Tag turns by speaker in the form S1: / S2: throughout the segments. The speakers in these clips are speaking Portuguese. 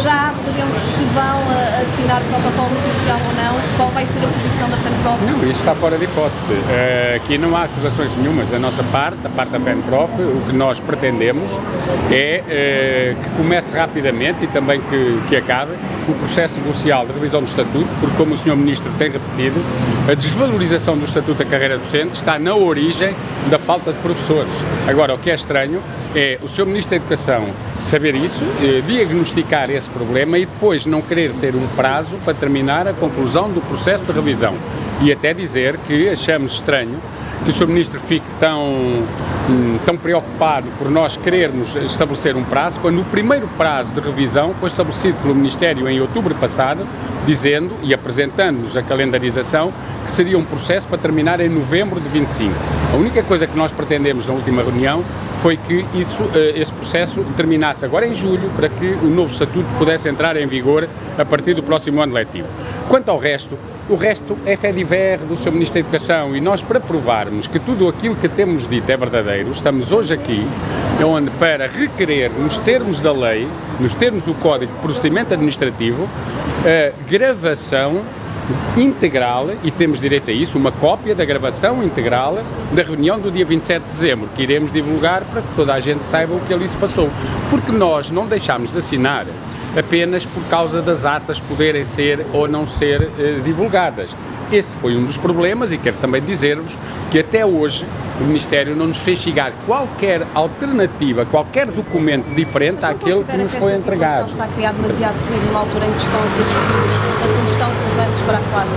S1: Já sabemos se vão assinar o protocolo oficial ou não? Qual vai ser a posição da FENPROF?
S2: Não, isto está fora de hipótese. Aqui não há acusações nenhumas da nossa parte, da parte da FENPROF. O que nós pretendemos é que comece rapidamente e também que acabe o processo negocial de revisão do Estatuto, porque, como o Sr. Ministro tem repetido, a desvalorização do Estatuto da carreira docente está na origem da falta de professores. Agora, o que é estranho é o Sr. Ministro da Educação saber isso, diagnosticar esse problema e depois não querer ter um prazo para terminar a conclusão do processo de revisão. E até dizer que achamos estranho que o Sr. Ministro fique tão preocupado por nós querermos estabelecer um prazo, quando o primeiro prazo de revisão foi estabelecido pelo Ministério em outubro passado, dizendo e apresentando-nos a calendarização que seria um processo para terminar em novembro de 25. A única coisa que nós pretendemos na última reunião foi que esse processo terminasse agora em julho, para que o novo Estatuto pudesse entrar em vigor a partir do próximo ano letivo. Quanto ao resto, o resto é fé de ver do Sr. Ministro da Educação, e nós, para provarmos que tudo aquilo que temos dito é verdadeiro, estamos hoje aqui onde, para requerer, nos termos da lei, nos termos do Código de Procedimento Administrativo, a gravação integral, e temos direito a isso, uma cópia da gravação integral da reunião do dia 27 de dezembro, que iremos divulgar para que toda a gente saiba o que ali se passou. Porque nós não deixámos de assinar apenas por causa das atas poderem ser ou não ser divulgadas. Esse foi um dos problemas, e quero também dizer-vos que até hoje o Ministério não nos fez chegar qualquer alternativa, qualquer documento diferente àquele que nos foi entregado.
S1: Está a criar demasiado ruído numa altura em que estão a ser discutidos assuntos tão relevantes para a classe?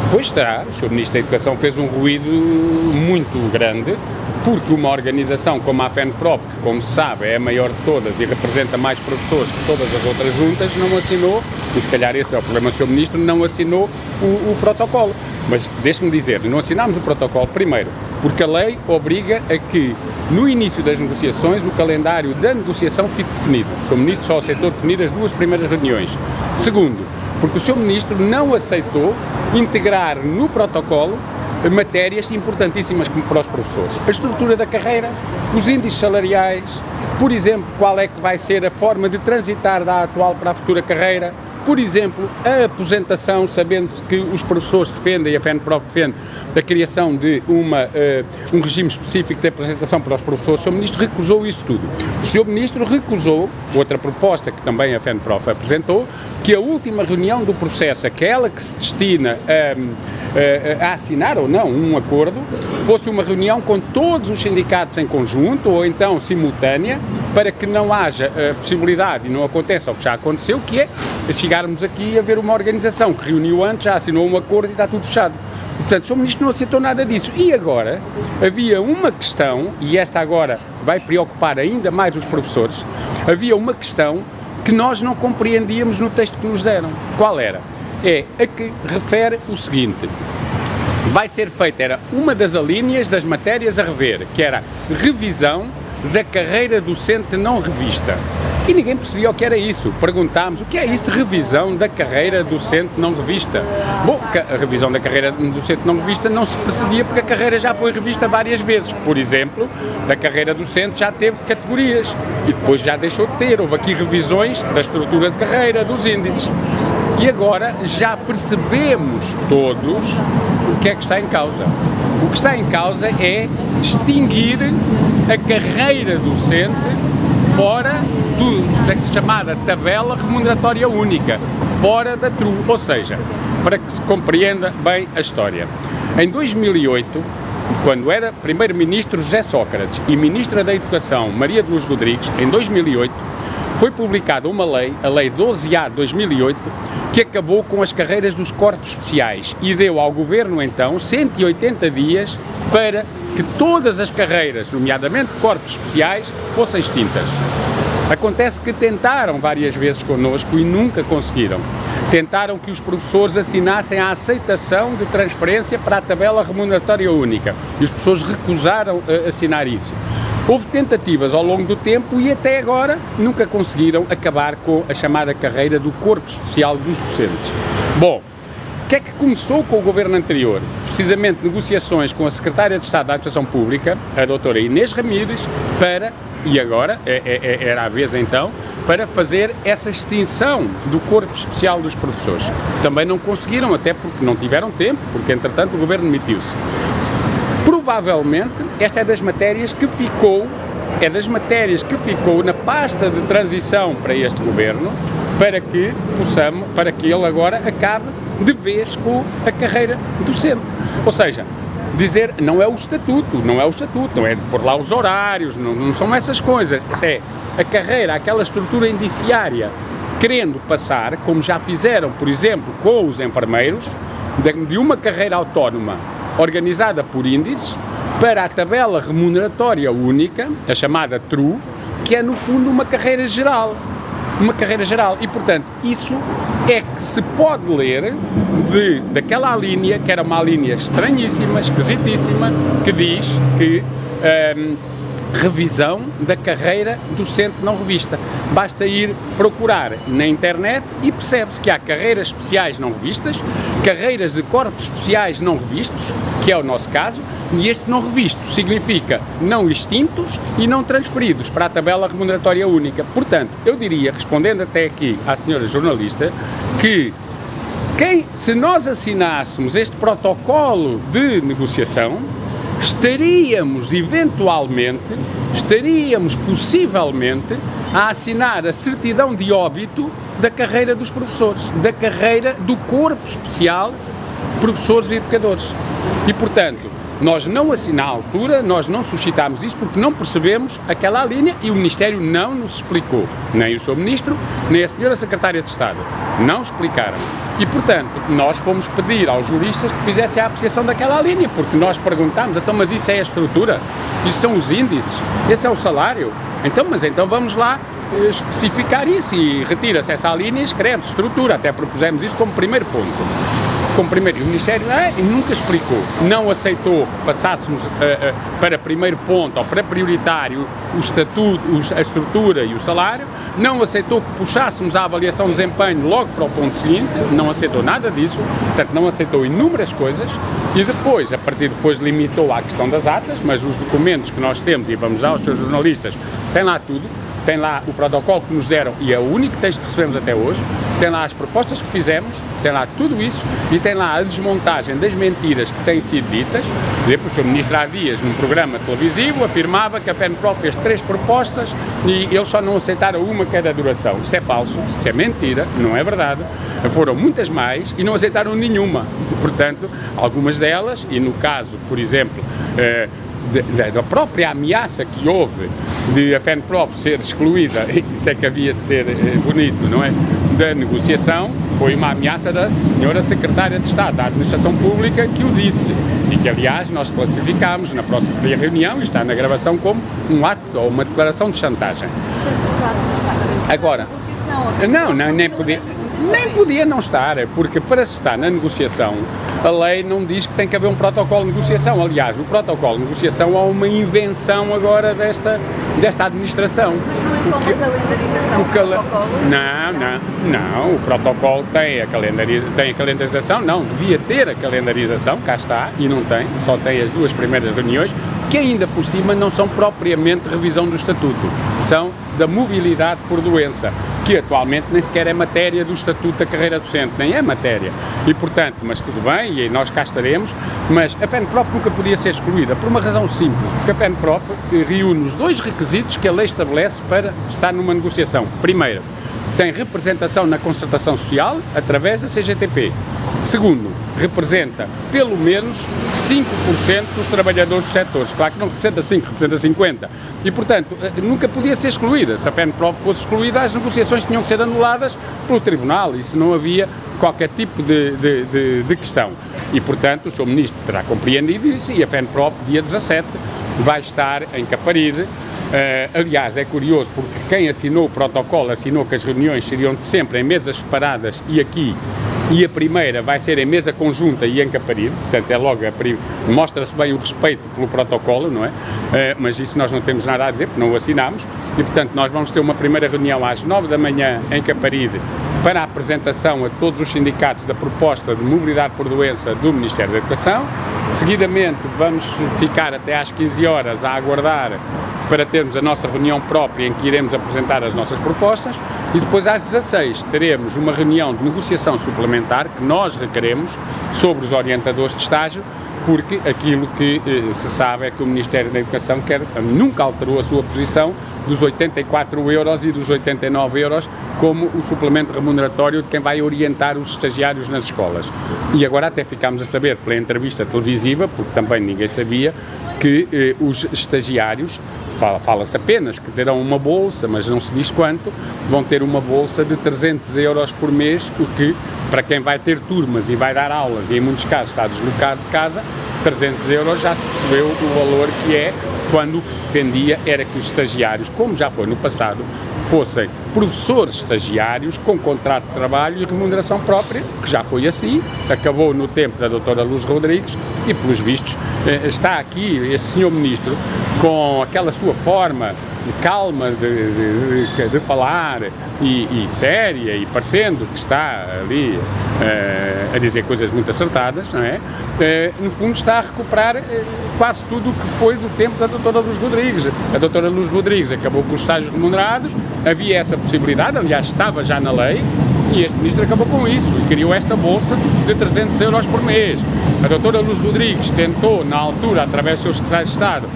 S2: Pois está, o Sr. Ministro da Educação fez um ruído muito grande, porque uma organização como a FENPROF, que, como se sabe, é a maior de todas e representa mais professores que todas as outras juntas, não assinou, e se calhar esse é o problema do Sr. Ministro, não assinou o protocolo. Mas deixe-me dizer, não assinámos o protocolo, primeiro, porque a lei obriga a que, no início das negociações, o calendário da negociação fique definido. O Sr. Ministro só aceitou definir as duas primeiras reuniões. Segundo, porque o Sr. Ministro não aceitou integrar no protocolo matérias importantíssimas para os professores. A estrutura da carreira, os índices salariais, por exemplo, qual é que vai ser a forma de transitar da atual para a futura carreira, por exemplo, a aposentação, sabendo-se que os professores defendem, e a FENPROF defende, a criação de um regime específico de aposentação para os professores. O Sr. Ministro recusou isso tudo. O Sr. Ministro recusou outra proposta que também a FENPROF apresentou, que a última reunião do processo, aquela que se destina a assinar ou não um acordo, fosse uma reunião com todos os sindicatos em conjunto ou então simultânea, para que não haja a possibilidade, e não aconteça o que já aconteceu, que é chegarmos aqui a ver uma organização que reuniu antes, já assinou um acordo e está tudo fechado. Portanto, o Sr. Ministro não aceitou nada disso. E agora, havia uma questão, e esta agora vai preocupar ainda mais os professores, havia uma questão que nós não compreendíamos no texto que nos deram. Qual era? É a que refere o seguinte: vai ser feita, era uma das alíneas das matérias a rever, que era revisão da carreira docente não revista. E ninguém percebia o que era isso. Perguntámos, o que é isso, revisão da carreira docente não revista? Bom, a revisão da carreira docente não revista não se percebia, porque a carreira já foi revista várias vezes. Por exemplo, a carreira docente já teve categorias e depois já deixou de ter. Houve aqui revisões da estrutura de carreira, dos índices. E agora já percebemos todos o que é que está em causa. O que está em causa é distinguir a carreira docente fora da chamada tabela remuneratória única, fora da TRU, ou seja, para que se compreenda bem a história. Em 2008, quando era Primeiro-Ministro José Sócrates e Ministra da Educação Maria de Lourdes Rodrigues, em 2008, foi publicada uma lei, a Lei 12A de 2008, que acabou com as carreiras dos corpos especiais e deu ao Governo, então, 180 dias para que todas as carreiras, nomeadamente corpos especiais, fossem extintas. Acontece que tentaram várias vezes connosco e nunca conseguiram. Tentaram que os professores assinassem a aceitação de transferência para a tabela remuneratória única e os professores recusaram assinar isso. Houve tentativas ao longo do tempo e até agora nunca conseguiram acabar com a chamada carreira do corpo especial dos docentes. Bom, O que é que começou com o governo anterior? Precisamente negociações com a Secretária de Estado da Administração Pública, a doutora Inês Ramírez, e agora, era a vez então, para fazer essa extinção do corpo especial dos professores. Também não conseguiram, até porque não tiveram tempo, porque entretanto o governo demitiu-se. Provavelmente, esta é das matérias que ficou na pasta de transição para este governo, para que ele agora acabe de vez com a carreira docente. Ou seja, dizer, não é o estatuto, não é de pôr lá os horários, não são essas coisas, é a carreira, aquela estrutura indiciária, querendo passar, como já fizeram, por exemplo, com os enfermeiros, de uma carreira autónoma organizada por índices, para a tabela remuneratória única, a chamada TRU, que é no fundo uma carreira geral. E, portanto, isso é que se pode ler daquela linha, que era uma linha estranhíssima, esquisitíssima, que diz que revisão da carreira docente não revista. Basta ir procurar na internet e percebe-se que há carreiras especiais não revistas, carreiras de corpos especiais não revistos, que é o nosso caso, e este não revisto significa não extintos e não transferidos para a tabela remuneratória única. Portanto, eu diria, respondendo até aqui à senhora jornalista, que se nós assinássemos este protocolo de negociação, estaríamos possivelmente a assinar a certidão de óbito da carreira dos professores, da carreira do corpo especial professores e educadores. E, portanto, nós na altura, nós não suscitámos isso porque não percebemos aquela linha e o Ministério não nos explicou. Nem o Sr. Ministro, nem a Sra. Secretária de Estado. Não explicaram. E, portanto, nós fomos pedir aos juristas que fizessem a apreciação daquela linha, porque nós perguntámos, então, mas isso é a estrutura? Isso são os índices? Esse é o salário? Então vamos lá especificar isso e retira-se essa linha e escreve-se estrutura. Até propusemos isso como primeiro ponto. E o Ministério nunca explicou, não aceitou que passássemos para primeiro ponto ou para prioritário o estatuto, a estrutura e o salário, não aceitou que puxássemos a avaliação de desempenho logo para o ponto seguinte, não aceitou nada disso, portanto não aceitou inúmeras coisas e depois, depois limitou à questão das atas, mas os documentos que nós temos, e vamos aos seus jornalistas, tem lá tudo. Tem lá o protocolo que nos deram, e é o único texto que recebemos até hoje, tem lá as propostas que fizemos, tem lá tudo isso, e tem lá a desmontagem das mentiras que têm sido ditas. Por exemplo, o Sr. Ministro há dias, num programa televisivo, afirmava que a FENPROF fez 3 propostas e eles só não aceitaram uma que é da duração. Isso é falso, isso é mentira, não é verdade. Foram muitas mais e não aceitaram nenhuma. Portanto, algumas delas, e no caso, por exemplo, da própria ameaça que houve de a FENPROF ser excluída, isso é que havia de ser bonito, não é? Da negociação, foi uma ameaça da senhora Secretária de Estado da Administração Pública que o disse e que, aliás, nós classificámos na próxima reunião e está na gravação como um ato ou uma declaração de chantagem. Agora, nem podia não estar, porque para se estar na negociação, a lei não diz que tem que haver um protocolo de negociação. Aliás, o protocolo de negociação é uma invenção agora desta administração.
S1: Mas não é só uma calendarização do protocolo?
S2: Não, o protocolo tem a calendarização, não, devia ter a calendarização, cá está, e não tem, só tem as 2 primeiras reuniões, que ainda por cima não são propriamente revisão do estatuto, são da mobilidade por doença, que atualmente nem sequer é matéria do Estatuto da Carreira Docente, nem é matéria. E, portanto, mas tudo bem, e nós cá estaremos, mas a FENPROF nunca podia ser excluída, por uma razão simples, porque a FENPROF reúne os 2 requisitos que a lei estabelece para estar numa negociação. Primeiro, tem representação na concertação social, através da CGTP. Segundo, representa pelo menos 5% dos trabalhadores dos setores. Claro que não representa 5%, representa 50%. E, portanto, nunca podia ser excluída. Se a FENPROF fosse excluída, as negociações tinham que ser anuladas pelo Tribunal. Isso não havia qualquer tipo de questão. E, portanto, o Sr. Ministro terá compreendido isso e a FENPROF, dia 17, vai estar em Caparide. Aliás, é curioso porque quem assinou o protocolo assinou que as reuniões seriam sempre em mesas separadas e aqui, e a primeira vai ser em mesa conjunta e em Caparide, portanto é logo mostra-se bem o respeito pelo protocolo, não é? Mas isso nós não temos nada a dizer, porque não o assinámos, e portanto nós vamos ter uma primeira reunião às 9 da manhã em Caparide para a apresentação a todos os sindicatos da proposta de mobilidade por doença do Ministério da Educação. Seguidamente vamos ficar até às 15 horas a aguardar para termos a nossa reunião própria em que iremos apresentar as nossas propostas e depois às 16 teremos uma reunião de negociação suplementar que nós requeremos sobre os orientadores de estágio, porque aquilo que se sabe é que o Ministério da Educação nunca alterou a sua posição dos 84 euros e dos 89 euros como o suplemento remuneratório de quem vai orientar os estagiários nas escolas. E agora até ficámos a saber pela entrevista televisiva, porque também ninguém sabia, que os estagiários, fala-se apenas que terão uma bolsa, mas não se diz quanto, vão ter uma bolsa de 300 euros por mês, o que, para quem vai ter turmas e vai dar aulas e em muitos casos está deslocado de casa, 300 euros já se percebeu o valor que é, quando o que se defendia era que os estagiários, como já foi no passado, fossem professores estagiários com contrato de trabalho e remuneração própria, que já foi assim, acabou no tempo da doutora Luz Rodrigues e, pelos vistos, está aqui esse senhor Ministro com aquela sua forma calma de falar e séria e parecendo que está ali a dizer coisas muito acertadas, não é? No fundo está a recuperar quase tudo o que foi do tempo da doutora Luz Rodrigues. A doutora Luz Rodrigues acabou com os estágios remunerados, havia essa possibilidade, aliás estava já na lei, e este Ministro acabou com isso e criou esta bolsa de 300 euros por mês. A doutora Luz Rodrigues tentou, na altura, através do seu secretário de Estado,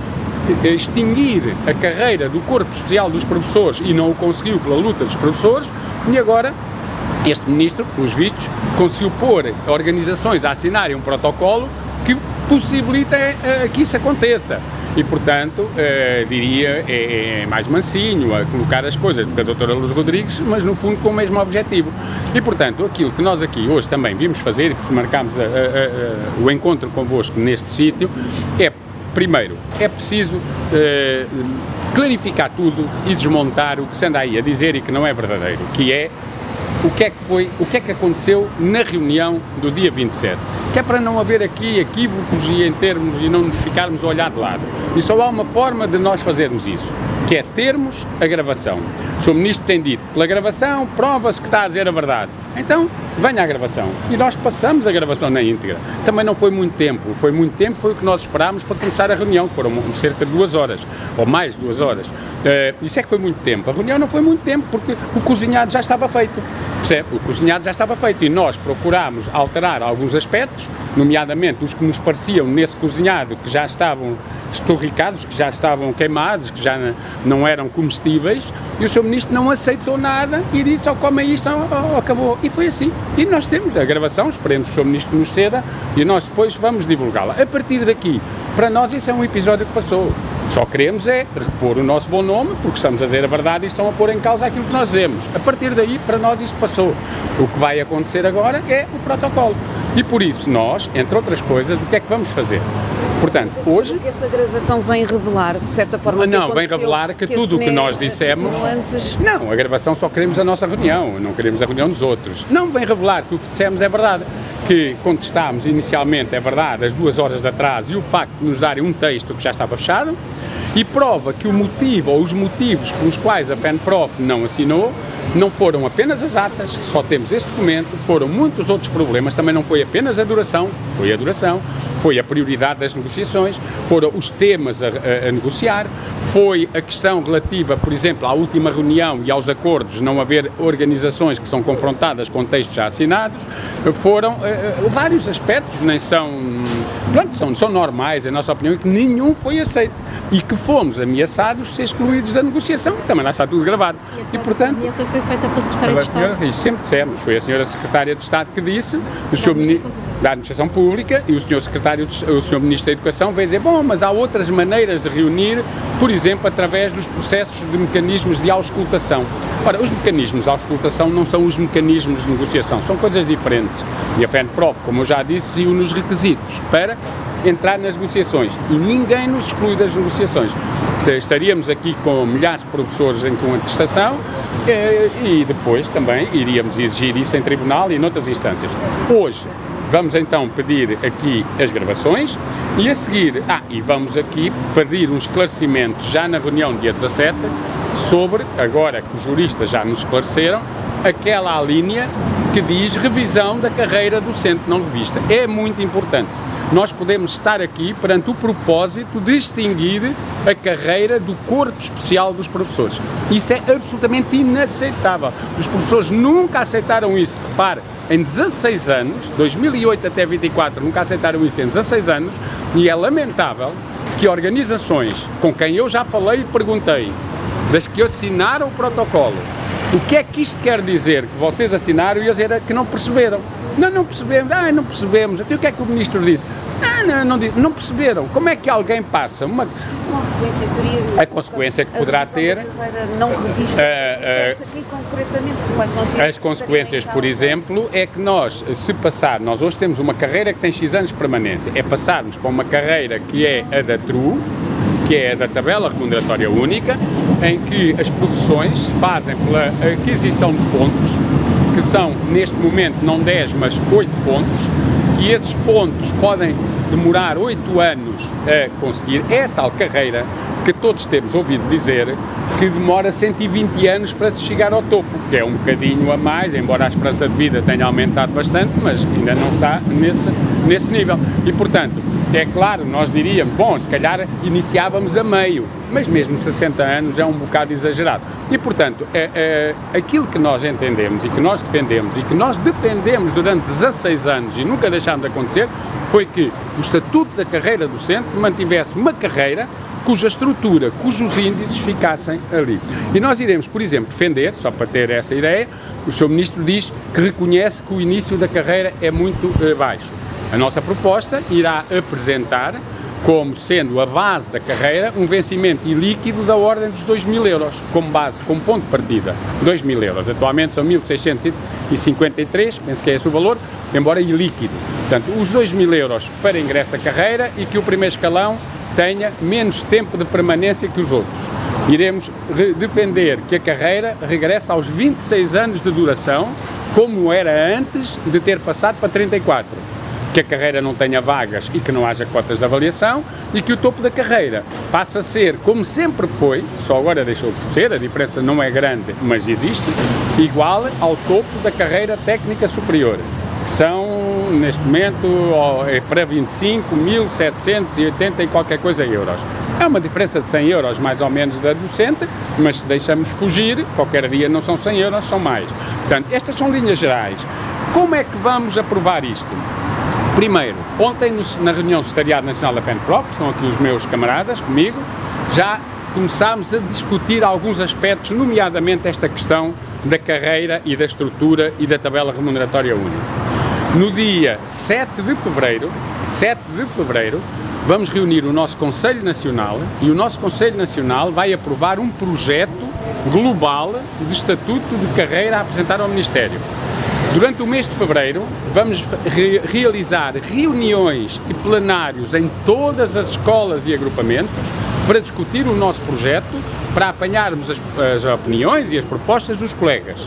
S2: extinguir a carreira do corpo especial dos professores e não o conseguiu pela luta dos professores, e agora este Ministro, pelos vistos, conseguiu pôr organizações a assinarem um protocolo que possibilita que isso aconteça. E, portanto, diria, é mais mansinho a colocar as coisas do que a doutora Luz Rodrigues, mas no fundo com o mesmo objetivo. E, portanto, aquilo que nós aqui hoje também vimos fazer, e marcámos o encontro convosco neste sítio, é, primeiro, é preciso clarificar tudo e desmontar o que se anda aí a dizer e que não é verdadeiro, que é o que é que aconteceu na reunião do dia 27, que é para não haver aqui equívocos e em termos e não nos ficarmos a olhar de lado. E só há uma forma de nós fazermos isso, que é termos a gravação. O Sr. Ministro tem dito, pela gravação prova-se que está a dizer a verdade. Então, venha à gravação. E nós passamos a gravação na íntegra. Também não foi muito tempo, foi o que nós esperámos para começar a reunião, que foram cerca de 2 horas, ou mais de 2 horas. Isso é que foi muito tempo. A reunião não foi muito tempo, porque o cozinhado já estava feito. Percebe? O cozinhado já estava feito e nós procurámos alterar alguns aspectos, nomeadamente os que nos pareciam nesse cozinhado que já estavam esturricados, que já estavam queimados, que já não eram comestíveis, e o Sr. Ministro não aceitou nada e disse, come isto, acabou. E foi assim. E nós temos a gravação, esperemos que o Sr. Ministro nos ceda e nós depois vamos divulgá-la. A partir daqui, para nós isso é um episódio que passou. Só queremos é repor o nosso bom nome, porque estamos a dizer a verdade e estão a pôr em causa aquilo que nós dizemos. A partir daí, para nós isto passou. O que vai acontecer agora é o protocolo. E por isso nós, entre outras coisas, o que é que vamos fazer? Portanto, hoje...
S3: Porque essa gravação vem revelar, de certa forma...
S2: Não, vem revelar que tudo o que nós dissemos...
S3: Antes...
S2: Não, a gravação só queremos a nossa reunião, não queremos a reunião dos outros. Não vem revelar que o que dissemos é verdade. Que contestámos inicialmente, é verdade, as 2 horas de atraso e o facto de nos darem um texto que já estava fechado, e prova que o motivo ou os motivos pelos quais a FENPROF não assinou não foram apenas as atas, só temos esse documento, foram muitos outros problemas, também não foi apenas a duração, foi a prioridade das negociações, foram os temas a negociar, foi a questão relativa, por exemplo, à última reunião e aos acordos, não haver organizações que são confrontadas com textos já assinados, foram vários aspectos, nem são, pronto, são normais, em nossa opinião, e que nenhum foi aceito. E que fomos ameaçados de ser excluídos da negociação, também lá está tudo gravado.
S1: E portanto... E essa foi feita pela Secretária de Estado?
S2: Isso sempre dissemos, foi a Senhora Secretária de Estado que disse, o Sr. Ministro da Administração Pública e o Sr. Ministro da Educação veio dizer, bom, mas há outras maneiras de reunir, por exemplo, através dos processos de mecanismos de auscultação. Ora, os mecanismos de auscultação não são os mecanismos de negociação, são coisas diferentes. E a FENPROF, como eu já disse, reúne os requisitos para entrar nas negociações e ninguém nos exclui das negociações. Estaríamos aqui com milhares de professores com atestação e depois também iríamos exigir isso em tribunal e noutras instâncias. Hoje vamos então pedir aqui as gravações e a seguir, e vamos aqui pedir um esclarecimento já na reunião dia 17 sobre, agora que os juristas já nos esclareceram, aquela linha que diz revisão da carreira docente não revista. É muito importante. Nós podemos estar aqui perante o propósito de distinguir a carreira do corpo especial dos professores. Isso é absolutamente inaceitável. Os professores nunca aceitaram isso. Repare, em 16 anos, 2008 até 24, nunca aceitaram isso em 16 anos, e é lamentável que organizações com quem eu já falei e perguntei, das que assinaram o protocolo, o que é que isto quer dizer que vocês assinaram, e eles era que não perceberam. Não percebemos. Não percebemos. Até o que é que o ministro disse? Não perceberam. Como é que alguém passa uma...
S3: consequência teria...
S2: A consequência que poderá ter...
S3: não revista. Aqui concretamente, quais são
S2: as consequências, por exemplo, é que nós, se passar... Nós hoje temos uma carreira que tem X anos de permanência. É passarmos para uma carreira que é a da TRU, que é a da tabela remuneratória única, em que as progressões se fazem pela aquisição de pontos, que são, neste momento, não 10, mas 8 pontos, que esses pontos podem demorar 8 anos a conseguir. É a tal carreira que todos temos ouvido dizer que demora 120 anos para se chegar ao topo, que é um bocadinho a mais, embora a esperança de vida tenha aumentado bastante, mas ainda não está nesse nível. E, portanto, é claro, nós diríamos, bom, se calhar iniciávamos a meio, mas mesmo 60 anos é um bocado exagerado. E, portanto, aquilo que nós entendemos e que nós defendemos e que nós defendemos durante 16 anos e nunca deixámos de acontecer, foi que o Estatuto da Carreira Docente mantivesse uma carreira cuja estrutura, cujos índices ficassem ali. E nós iremos, por exemplo, defender, só para ter essa ideia, o Sr. Ministro diz que reconhece que o início da carreira é muito baixo. A nossa proposta irá apresentar, como sendo a base da carreira, um vencimento ilíquido da ordem dos 2.000 euros, como base, como ponto de partida, 2.000 euros. Atualmente são 1.653, penso que é esse o valor, embora ilíquido. Portanto, os 2.000 euros para ingresso da carreira e que o primeiro escalão tenha menos tempo de permanência que os outros. Iremos defender que a carreira regresse aos 26 anos de duração, como era antes de ter passado para 34. Que a carreira não tenha vagas e que não haja cotas de avaliação e que o topo da carreira passe a ser, como sempre foi, só agora deixou de ser, a diferença não é grande, mas existe, igual ao topo da carreira técnica superior, que são, neste momento, para 25.780 e qualquer coisa euros. É uma diferença de 100 euros, mais ou menos, da docente, mas se deixamos fugir, qualquer dia não são 100 euros, são mais. Portanto, estas são linhas gerais. Como é que vamos aprovar isto? Primeiro, ontem na reunião do Secretariado Nacional da FENPROF, que estão aqui os meus camaradas comigo, já começámos a discutir alguns aspectos, nomeadamente esta questão da carreira e da estrutura e da tabela remuneratória única. No dia 7 de fevereiro, vamos reunir o nosso Conselho Nacional e o nosso Conselho Nacional vai aprovar um projeto global de estatuto de carreira a apresentar ao Ministério. Durante o mês de fevereiro, vamos realizar reuniões e plenários em todas as escolas e agrupamentos para discutir o nosso projeto, para apanharmos as opiniões e as propostas dos colegas.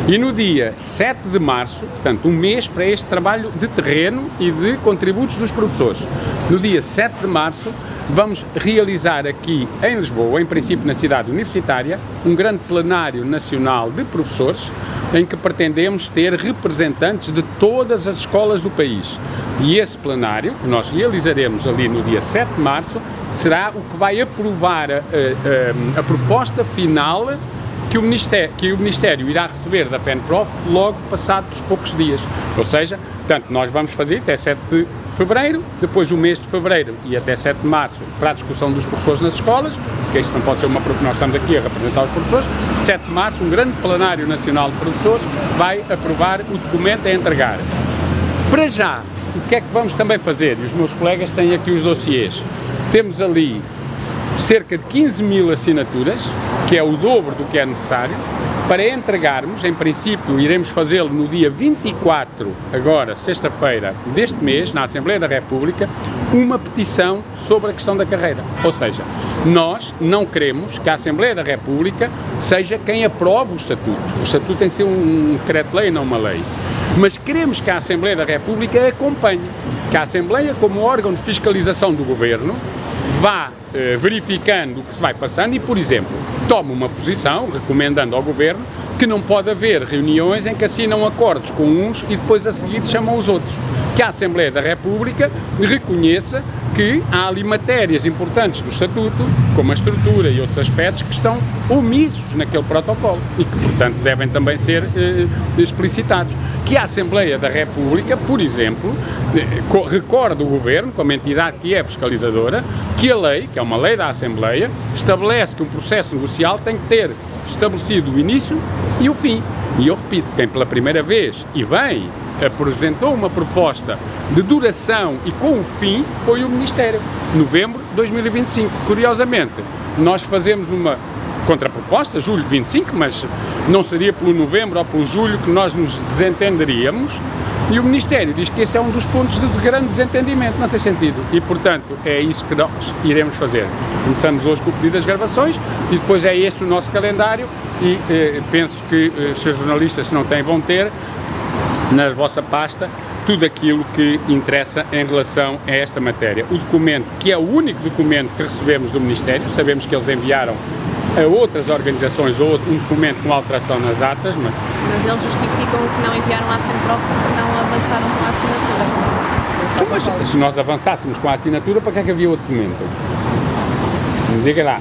S2: E no dia 7 de março, portanto, um mês para este trabalho de terreno e de contributos dos professores, no dia 7 de março, vamos realizar aqui em Lisboa, em princípio na cidade universitária, um grande plenário nacional de professores, em que pretendemos ter representantes de todas as escolas do país. E esse plenário, que nós realizaremos ali no dia 7 de março, será o que vai aprovar a proposta final que o Ministério irá receber da FENPROF logo passados poucos dias. Ou seja, portanto, nós vamos fazer até 7 de fevereiro, depois o mês de fevereiro e até 7 de março para a discussão dos professores nas escolas, porque isto não pode ser porque nós estamos aqui a representar os professores. 7 de março, um grande plenário nacional de professores vai aprovar o documento a entregar. Para já, o que é que vamos também fazer? E os meus colegas têm aqui os dossiês. Temos ali cerca de 15.000 assinaturas, que é o dobro do que é necessário, para entregarmos, em princípio iremos fazê-lo no dia 24, agora, sexta-feira deste mês, na Assembleia da República, uma petição sobre a questão da carreira. Ou seja, nós não queremos que a Assembleia da República seja quem aprove o Estatuto. O Estatuto tem que ser um decreto-lei, não uma lei. Mas queremos que a Assembleia da República acompanhe, que a Assembleia, como órgão de fiscalização do Governo, vá verificando o que se vai passando e, por exemplo, tome uma posição, recomendando ao Governo que não pode haver reuniões em que assinam acordos com uns e depois a seguir chamam os outros. Que a Assembleia da República reconheça que há ali matérias importantes do Estatuto, como a estrutura e outros aspectos, que estão omissos naquele protocolo e que, portanto, devem também ser explicitados. Que a Assembleia da República, por exemplo, recorda o Governo, como entidade que é fiscalizadora, que a lei, que é uma lei da Assembleia, estabelece que um processo negocial tem que ter estabelecido o início e o fim. E eu repito, quem pela primeira vez, e bem, apresentou uma proposta de duração e com o fim foi o Ministério, novembro de 2025. Curiosamente, nós fazemos uma contraproposta, julho de 25, mas não seria pelo novembro ou pelo julho que nós nos desentenderíamos, e o Ministério diz que esse é um dos pontos de grande desentendimento, não tem sentido, e portanto é isso que nós iremos fazer. Começamos hoje com o pedido das gravações e depois é este o nosso calendário e penso que os seus jornalistas, se não têm, vão ter na vossa pasta tudo aquilo que interessa em relação a esta matéria. O documento, que é o único documento que recebemos do Ministério, sabemos que eles enviaram a outras organizações um documento com alteração nas atas,
S1: mas eles justificam que não enviaram à FENPROF porque não avançaram com a assinatura.
S2: Mas se nós avançássemos com a assinatura, para que é que havia outro documento? Diga lá.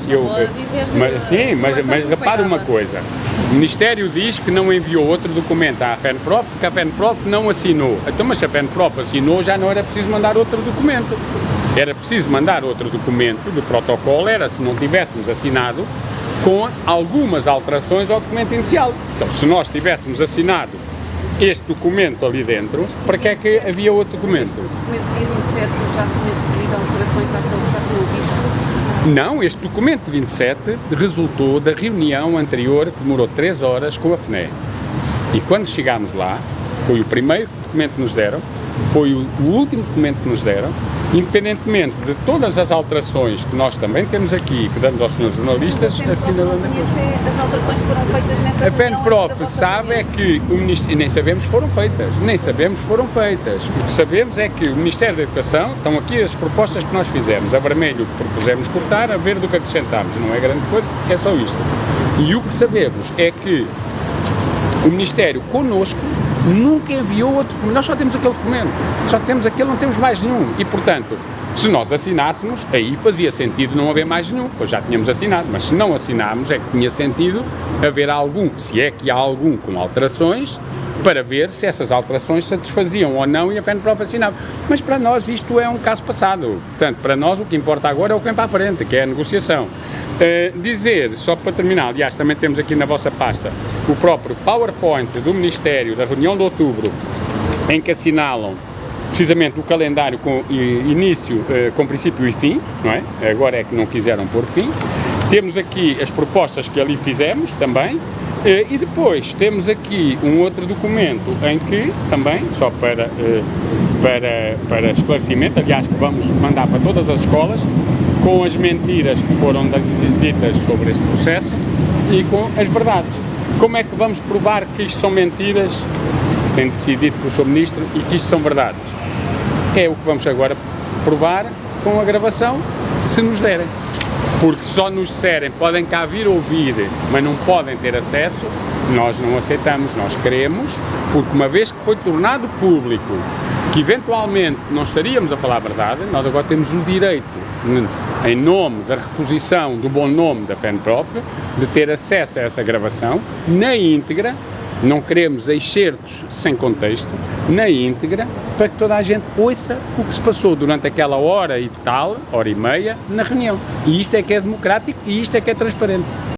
S2: Mas repare uma coisa. O Ministério diz que não enviou outro documento à FENPROF porque a FENPROF não assinou. Então, mas se a FENPROF assinou, já não era preciso mandar outro documento. Era preciso mandar outro documento do protocolo, era se não tivéssemos assinado com algumas alterações ao documento inicial. Então, se nós tivéssemos assinado este documento ali dentro, para que é que havia outro documento?
S3: O documento dia 27 já tinha sofrido alterações àquilo que já tinham visto?
S2: Não, este documento 27 resultou da reunião anterior que demorou 3 horas com a FNE. E quando chegámos lá, foi o primeiro documento que nos deram, foi o último documento que nos deram, independentemente de todas as alterações que nós também temos aqui, que damos aos senhores jornalistas, assinalando.
S3: As alterações que foram feitas nessa
S2: A FENPROF sabe é que o Ministério, nem sabemos se foram feitas, O que sabemos é que o Ministério da Educação, estão aqui as propostas que nós fizemos, a vermelho que propusemos cortar, a verde o que acrescentámos, não é grande coisa, é só isto. E o que sabemos é que o Ministério connosco nunca enviou outro documento, nós só temos aquele documento, só temos aquele, não temos mais nenhum, e portanto, se nós assinássemos, aí fazia sentido não haver mais nenhum, pois já tínhamos assinado, mas se não assinámos é que tinha sentido haver algum, se é que há algum com alterações, para ver se essas alterações satisfaziam ou não e a FENPROF assinava. Mas para nós isto é um caso passado, portanto, para nós o que importa agora é o que vem para a frente, que é a negociação. Dizer, só para terminar, aliás, também temos aqui na vossa pasta o próprio PowerPoint do Ministério da reunião de outubro, em que assinalam precisamente o calendário com início, com princípio e fim, não é? Agora é que não quiseram pôr fim. Temos aqui as propostas que ali fizemos também, e depois temos aqui um outro documento em que também, só para esclarecimento, aliás, que vamos mandar para todas as escolas, com as mentiras que foram ditas sobre este processo e com as verdades. Como é que vamos provar que isto são mentiras, tem decidido pelo Sr. Ministro, e que isto são verdades? É o que vamos agora provar com a gravação, se nos derem. Porque só nos disserem, podem cá vir ouvir, mas não podem ter acesso, nós não aceitamos, nós queremos, porque uma vez que foi tornado público, que eventualmente não estaríamos a falar a verdade, nós agora temos o direito, em nome da reposição do bom nome da FENPROF, de ter acesso a essa gravação na íntegra. Não queremos excertos sem contexto, na íntegra, para que toda a gente ouça o que se passou durante aquela hora e tal, hora e meia, na reunião. E isto é que é democrático e isto é que é transparente.